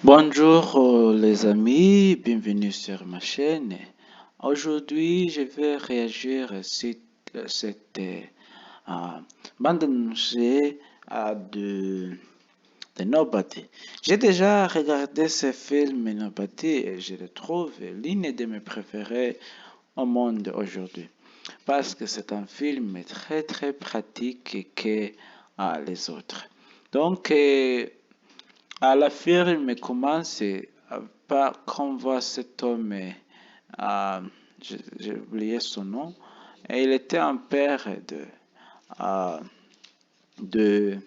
Bonjour les amis, bienvenue sur ma chaîne. Aujourd'hui, je vais réagir sur cette euh, bande annonce de Nobody. J'ai déjà regardé ce film Nobody et je le trouve l'une de mes préférés au monde aujourd'hui parce que c'est un film très très pratique que les autres. Donc, la film commence par qu'on voit cet homme, j'ai oublié son nom, et il était un père euh, de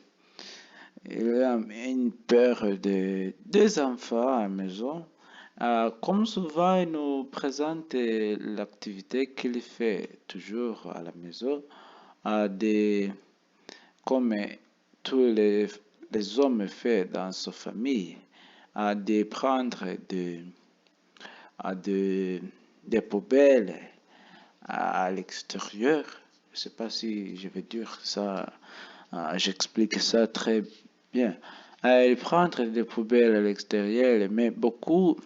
il a une père de deux enfants à la maison. Comme souvent, il nous présente l'activité qu'il fait toujours à la maison, des, comme tous les hommes font dans sa famille, de prendre de- des poubelles à l'extérieur. Je ne sais pas si je vais dire ça, j'explique ça très bien. Prendre des poubelles à l'extérieur, mais beaucoup,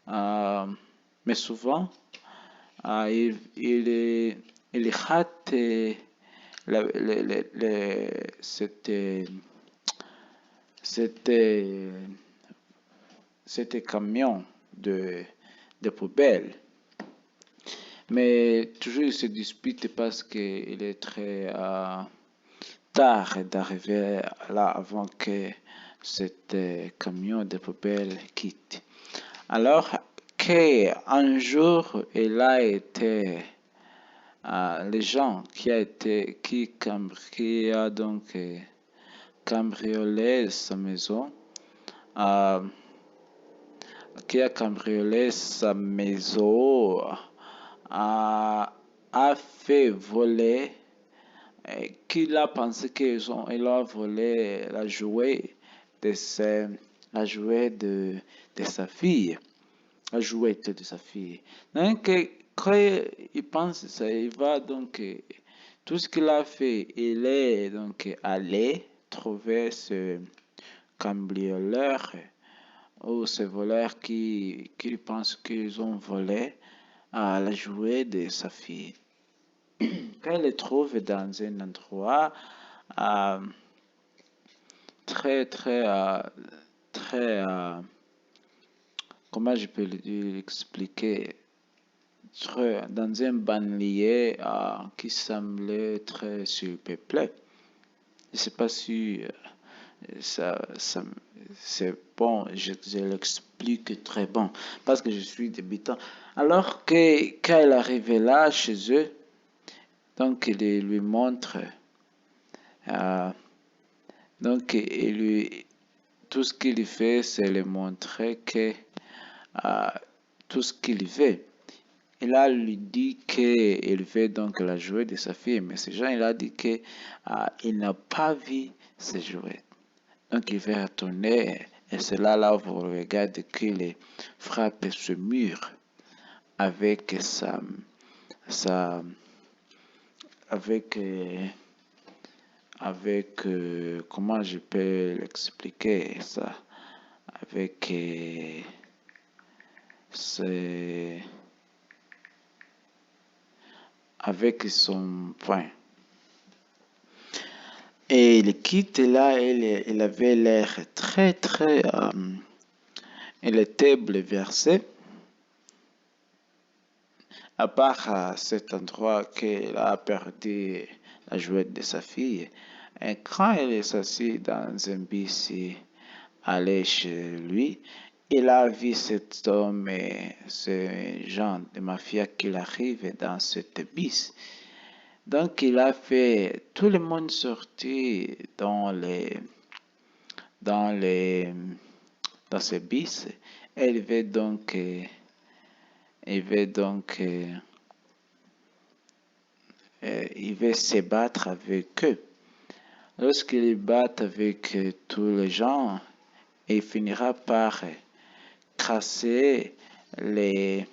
mais souvent, il rate cette, cette, cet camion de poubelles. Mais toujours il se dispute parce qu'il est très tard d'arriver là avant que cet camion de poubelles quitte. Alors qu'un jour, il a été les gens qui a donc cambriolé sa maison, euh, qui a cambriolé sa maison, a fait voler, qu'il a pensé il a volé la jouet la jouet de sa fille, la jouette de sa fille. Donc, quand il pense ça, il va donc, tout ce qu'il a fait, il est donc allé trouver ce cambrioleur ou ces voleurs qui pensent qu'ils ont volé la jouet de sa fille. Quand il le trouve dans un endroit euh, très, très, très, comment je peux l'expliquer, dans un banlieue qui semblait très surpeuplé. Je ne sais pas si ça c'est bon, je l'explique très bon, parce que je suis débutant. Alors que quand il arrive là chez eux, donc il lui montre, euh, donc tout ce qu'il fait, c'est lui montrer que euh, tout ce qu'il fait. Il a lui dit qu'il veut donc la jouet de sa fille, mais ce genre, il a dit qu'il n'a pas vu ce jouet. Donc il va retourner et c'est là où vous regardez qu'il frappe ce mur avec sa avec, comment je peux l'expliquer ça, avec ses- avec son poing. Et il quitte là, il avait l'air très très, il était bouleversé, à part à cet endroit qu'il a perdu la jouette de sa fille. Et quand il est assis dans un bus et allé chez lui, il a vu cet homme et ce genre de mafia qui arrive dans cette bus. Donc il a fait tout le monde sortir dans les dans ce bus. Et il veut se battre avec eux. Lorsqu'il bat avec tous les gens, il finira par casser les,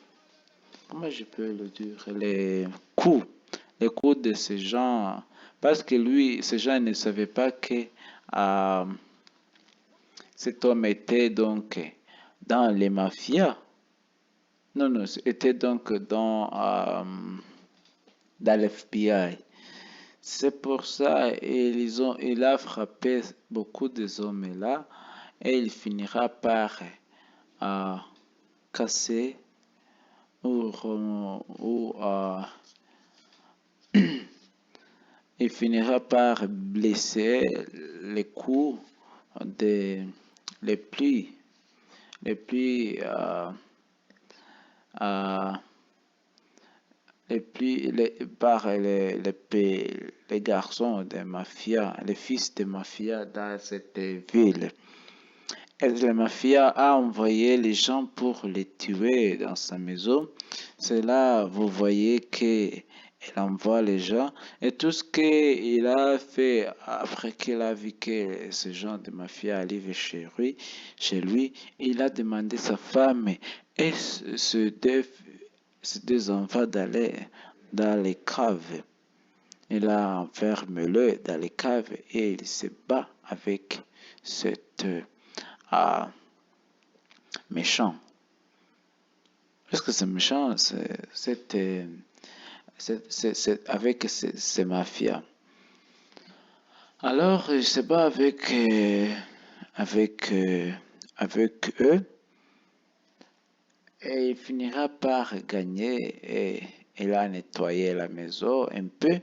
comment je peux le dire, les coups de ces gens, parce que lui, ces gens ne savaient pas que euh, cet homme était donc dans les mafias. Non, non, était donc dans l'FBI. C'est pour ça il a frappé beaucoup des hommes là et il finira par casser ou il finira par blesser les coups des les plus les plus euh, par les garçons des mafias, les fils des mafias dans cette ville. Et la mafia a envoyé les gens pour les tuer dans sa maison. C'est là, vous voyez qu'elle envoie les gens. Et tout ce qu'il a fait après qu'il a vu que ce genre de mafia arrive chez lui, il a demandé à sa femme et ces deux enfants d'aller dans les caves. Il a enfermé-le dans les caves et il se bat avec cette méchant. Parce que c'est méchant, c'est avec ces mafias. Alors, il se bat avec eux et il finira par gagner et il a nettoyé la maison un peu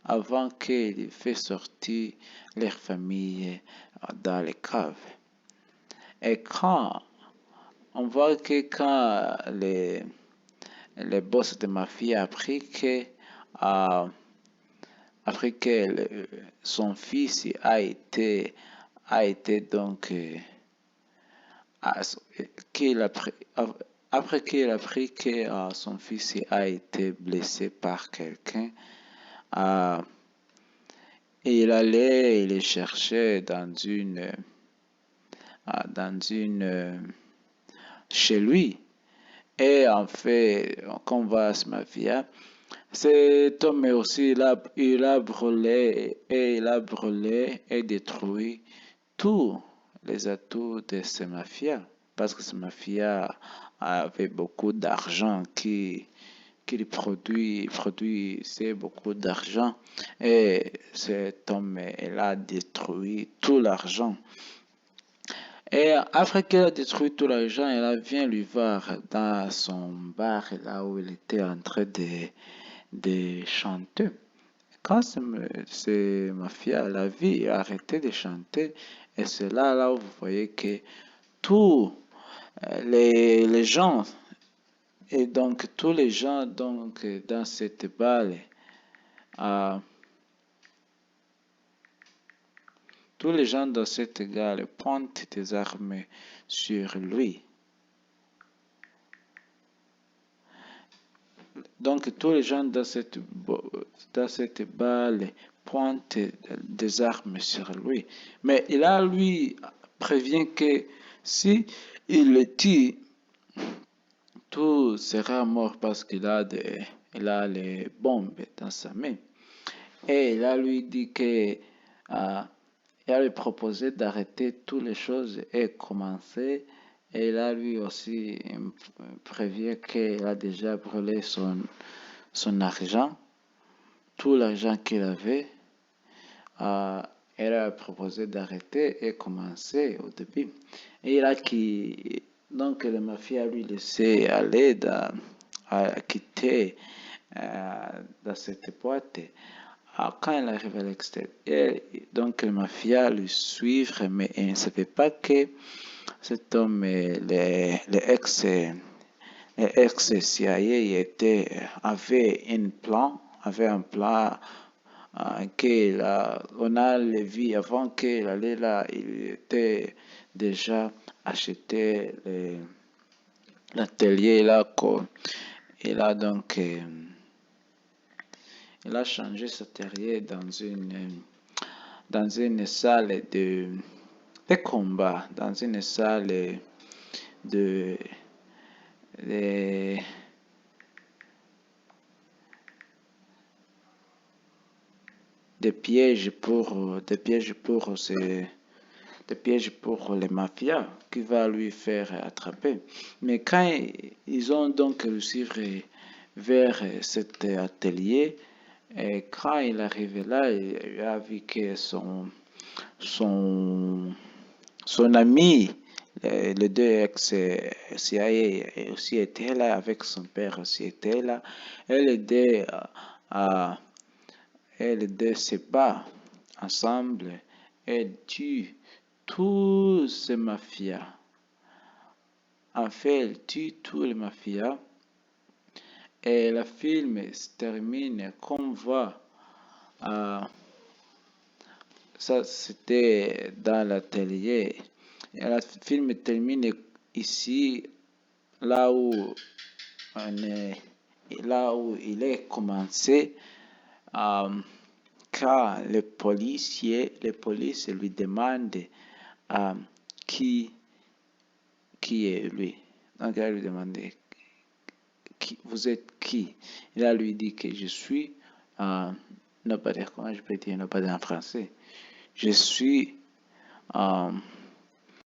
avant qu'il fait sortir leur famille dans les caves. Et quand on voit que quand les boss de mafia euh, appris que son fils a été donc qu'il a pris, après qu'il a appris que son fils a été blessé par quelqu'un, euh, il allait le chercher dans une chez lui. Et en fait, quand on va à ce mafia, cet homme aussi, il a brûlé et détruit tous les atouts de ces mafias. Parce que ces mafias avait beaucoup d'argent qui produisait beaucoup d'argent. Et cet homme, il a détruit tout l'argent. Et après qu'elle a détruit tout l'argent, elle vient lui voir dans son bar, là où il était en train de chanter. Quand c'est ma fille à la vie a arrêté de chanter, et c'est là où vous voyez que tous les gens, et donc tous les gens donc, dans cette balle, euh, tous les gens dans cette gare pointent des armes sur lui. Donc tous les gens dans cette balle pointent des armes sur lui. Mais lui prévient que si il le tue, tout sera mort parce il a les bombes dans sa main. Et il a lui dit que il a lui proposé d'arrêter toutes les choses et commencer. Et il a lui aussi prévient qu'il a déjà brûlé son argent, tout l'argent qu'il avait. Elle a proposé d'arrêter et commencer au début. Et donc le mafia lui laissé aller à quitter dans cette boîte. Quand elle arrive à l'extérieur, donc le mafia lui suivre, mais il ne savait pas que cet homme, les ex-CIA avait un plan on a vu avant qu'il allait là, il était déjà acheté l'atelier là, il a donc il a changé sa atelier dans une salle de combat, dans une salle de, de des pièges pour des pièges pour les mafias qui va lui faire attraper. Mais quand ils ont donc réussi vers cet atelier, et quand il est arrivé là, il a vu que son, son ami, les deux ex-CIA aussi étaient là, avec son père aussi était là. Et les deux, à, et les deux se battent ensemble et tuent tous ces mafias. En fait, elle tue tous les mafias et le film se termine comme va. euh, Ça, c'était dans l'atelier. Et le film termine ici, là où on est, là où il est commencé. euh, Quand les policiers lui demandent euh, qui, qui est lui. Donc, elle lui demande vous êtes qui? Il a lui dit que je suis, comment je peux dire nobody en français? Je suis, euh,